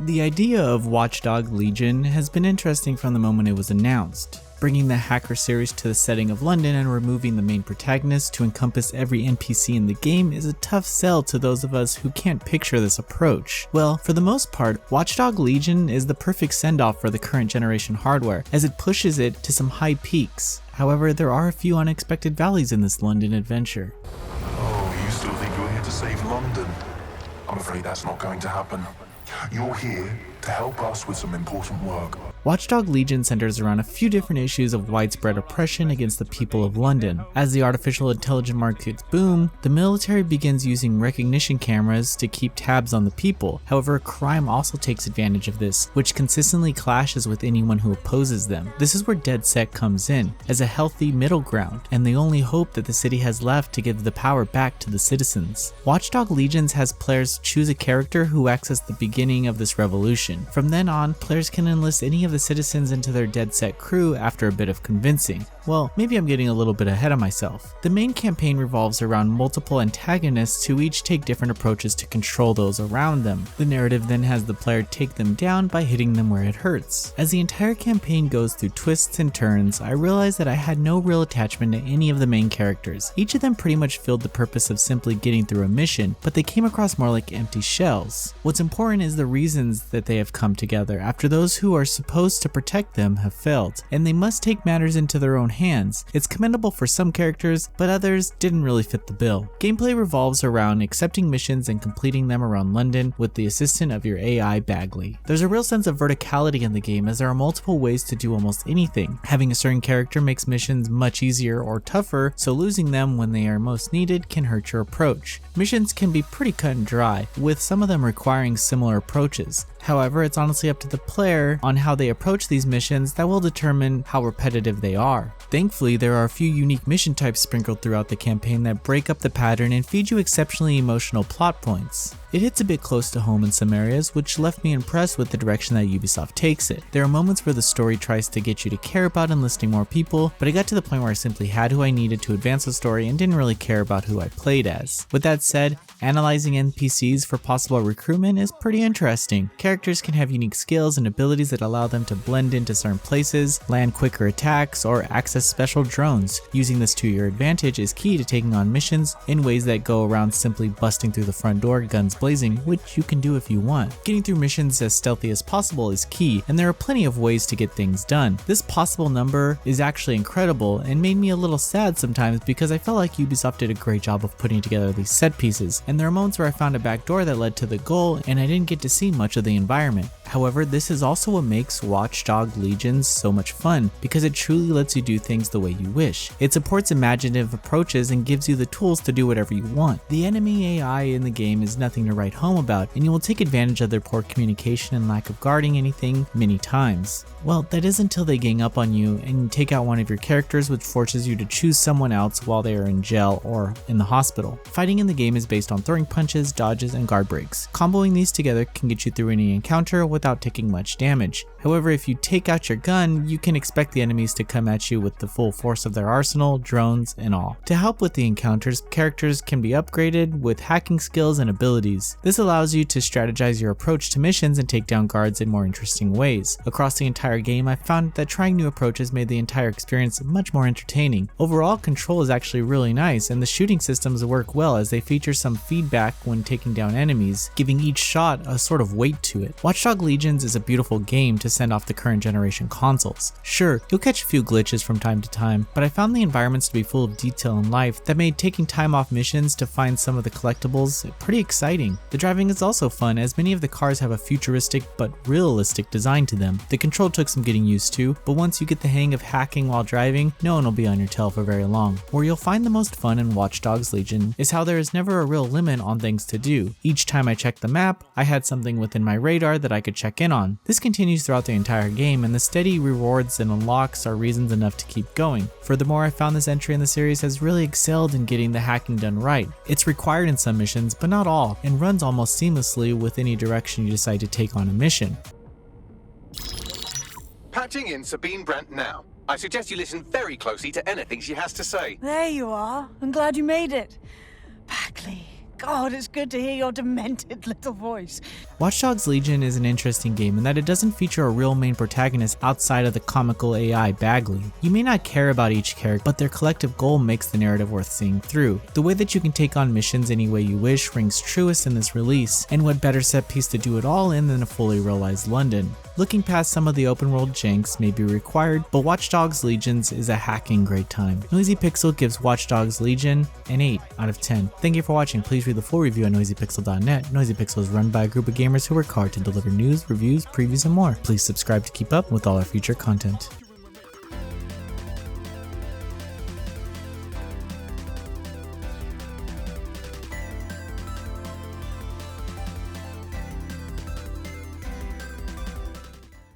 The idea of Watch Dogs Legion has been interesting from the moment it was announced. Bringing the hacker series to the setting of London and removing the main protagonist to encompass every NPC in the game is a tough sell to those of us who can't picture this approach. Well, for the most part, Watch Dogs Legion is the perfect send-off for the current generation hardware, as it pushes it to some high peaks. However, there are a few unexpected valleys in this London adventure. Oh, you still think you're here to save London? I'm afraid that's not going to happen. You're here to help us with some important work. Watch Dogs Legion centers around a few different issues of widespread oppression against the people of London. As the artificial intelligence markets boom, the military begins using recognition cameras to keep tabs on the people. However, crime also takes advantage of this, which consistently clashes with anyone who opposes them. This is where DedSec comes in, as a healthy middle ground, and the only hope that the city has left to give the power back to the citizens. Watch Dogs Legion has players choose a character who acts as the beginning of this revolution. From then on, players can enlist any of the citizens into their DedSec crew after a bit of convincing. Well, maybe I'm getting a little bit ahead of myself. The main campaign revolves around multiple antagonists who each take different approaches to control those around them. The narrative then has the player take them down by hitting them where it hurts. As the entire campaign goes through twists and turns, I realized that I had no real attachment to any of the main characters. Each of them pretty much filled the purpose of simply getting through a mission, but they came across more like empty shells. What's important is the reasons that they have come together after those who are supposed to protect them have failed, and they must take matters into their own hands. It's commendable for some characters, but others didn't really fit the bill. Gameplay revolves around accepting missions and completing them around London with the assistance of your AI Bagley. There's a real sense of verticality in the game, as there are multiple ways to do almost anything. Having a certain character makes missions much easier or tougher, so losing them when they are most needed can hurt your approach. Missions can be pretty cut and dry, with some of them requiring similar approaches. However, it's honestly up to the player on how they approach these missions that will determine how repetitive they are. Thankfully, there are a few unique mission types sprinkled throughout the campaign that break up the pattern and feed you exceptionally emotional plot points. It hits a bit close to home in some areas, which left me impressed with the direction that Ubisoft takes it. There are moments where the story tries to get you to care about enlisting more people, but I got to the point where I simply had who I needed to advance the story and didn't really care about who I played as. With that said, analyzing NPCs for possible recruitment is pretty interesting. Characters can have unique skills and abilities that allow them to blend into certain places, land quicker attacks, or access special drones. Using this to your advantage is key to taking on missions in ways that go around simply busting through the front door, guns blazing, which you can do if you want. Getting through missions as stealthy as possible is key, and there are plenty of ways to get things done. This possible number is actually incredible and made me a little sad sometimes because I felt like Ubisoft did a great job of putting together these set pieces, and there are moments where I found a back door that led to the goal and I didn't get to see much of the environment. However, this is also what makes Watch Dogs Legion so much fun, because it truly lets you do things the way you wish. It supports imaginative approaches and gives you the tools to do whatever you want. The enemy AI in the game is nothing to write home about, and you will take advantage of their poor communication and lack of guarding anything many times. Well, that is until they gang up on you and you take out one of your characters, which forces you to choose someone else while they are in jail or in the hospital. Fighting in the game is based on throwing punches, dodges, and guard breaks. Comboing these together can get you through any encounter without taking much damage. However, if you take out your gun, you can expect the enemies to come at you with the full force of their arsenal, drones, and all. To help with the encounters, characters can be upgraded with hacking skills and abilities. This allows you to strategize your approach to missions and take down guards in more interesting ways. Across the entire game, I found that trying new approaches made the entire experience much more entertaining. Overall, control is actually really nice, and the shooting systems work well as they feature some feedback when taking down enemies, giving each shot a sort of weight to it. Watch Dogs Legion is a beautiful game to send off the current generation consoles. Sure, you'll catch a few glitches from time to time, but I found the environments to be full of detail and life that made taking time off missions to find some of the collectibles pretty exciting. The driving is also fun, as many of the cars have a futuristic but realistic design to them. The control took some getting used to, but once you get the hang of hacking while driving, no one will be on your tail for very long. Where you'll find the most fun in Watch Dogs Legion is how there is never a real limit on things to do. Each time I checked the map, I had something within my radar that I could check in on. This continues throughout the entire game, and the steady rewards and unlocks are reasons enough to keep going. Furthermore, I found this entry in the series has really excelled in getting the hacking done right. It's required in some missions, but not all, and runs almost seamlessly with any direction you decide to take on a mission. Patching in Sabine Brandt now. I suggest you listen very closely to anything she has to say. There you are. I'm glad you made it. Bagley, God, it's good to hear your demented little voice. Watch Dogs Legion is an interesting game in that it doesn't feature a real main protagonist outside of the comical AI Bagley. You may not care about each character, but their collective goal makes the narrative worth seeing through. The way that you can take on missions any way you wish rings truest in this release, and what better set piece to do it all in than a fully realized London. Looking past some of the open world janks may be required, but Watch Dogs Legions is a hacking great time. Noisy Pixel gives Watch Dogs Legion an 8 out of 10. Thank you for watching. Please read the full review on noisypixel.net. Noisy Pixel is run by a group of gamers who work hard to deliver news, reviews, previews, and more. Please subscribe to keep up with all our future content.